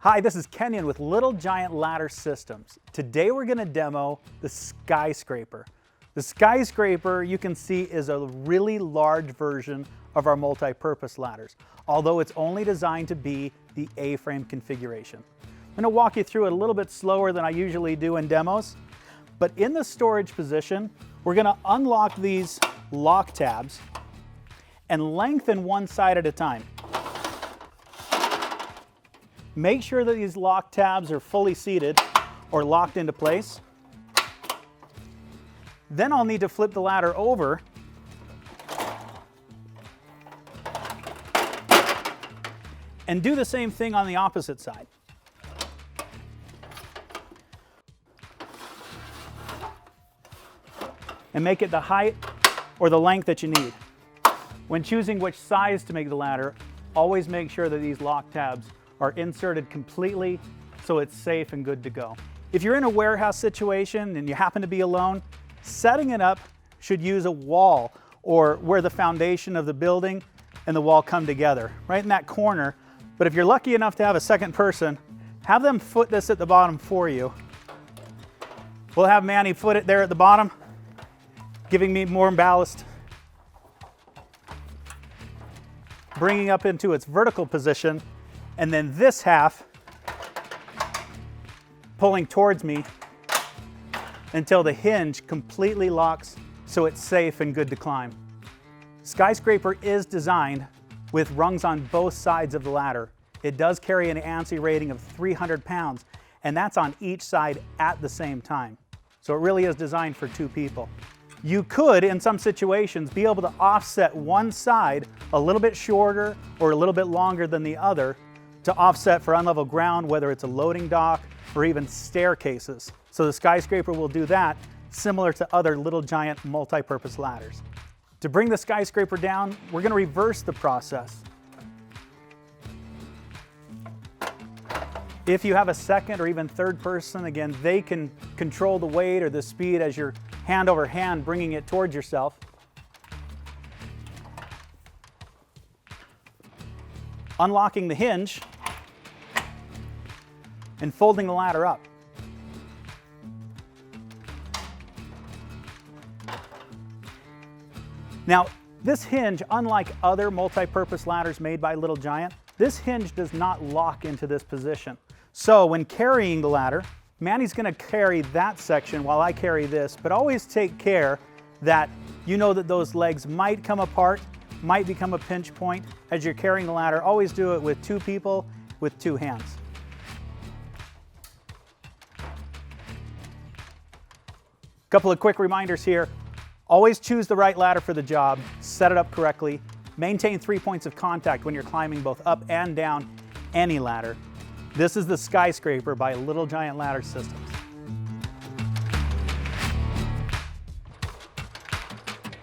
Hi, this is Kenyon with Little Giant Ladder Systems. Today we're going to demo the Skyscraper. The Skyscraper, you can see, is a really large version of our multi-purpose ladders, although it's only designed to be the A-frame configuration. I'm going to walk you through it a little bit slower than I usually do in demos, but in the storage position, we're going to unlock these lock tabs and lengthen one side at a time. Make sure that these lock tabs are fully seated or locked into place. Then I'll need to flip the ladder over and do the same thing on the opposite side. And make it the height or the length that you need. When choosing which size to make the ladder, always make sure that these lock tabs are inserted completely so it's safe and good to go. If you're in a warehouse situation and you happen to be alone, setting it up should use a wall or where the foundation of the building and the wall come together, right in that corner. But if you're lucky enough to have a second person, have them foot this at the bottom for you. We'll have Manny foot it there at the bottom, giving me more ballast, bringing up into its vertical position, and then this half pulling towards me until the hinge completely locks so it's safe and good to climb. Skyscraper is designed with rungs on both sides of the ladder. It does carry an ANSI rating of 300 pounds, and that's on each side at the same time. So it really is designed for two people. You could, in some situations, be able to offset one side a little bit shorter or a little bit longer than the other to offset for unlevel ground, whether it's a loading dock or even staircases. So the Skyscraper will do that, similar to other Little Giant multi-purpose ladders. To bring the Skyscraper down, we're going to reverse the process. If you have a second or even third person, again, they can control the weight or the speed as you're hand over hand bringing it towards yourself. Unlocking the hinge and folding the ladder up. Now, this hinge, unlike other multi-purpose ladders made by Little Giant, this hinge does not lock into this position. So when carrying the ladder, Manny's going to carry that section while I carry this, but always take care that you know that those legs might come apart, might become a pinch point as you're carrying the ladder. Always do it with two people with two hands. Couple of quick reminders here. Always choose the right ladder for the job, set it up correctly, maintain 3 points of contact when you're climbing both up and down any ladder. This is the Skyscraper by Little Giant Ladder Systems.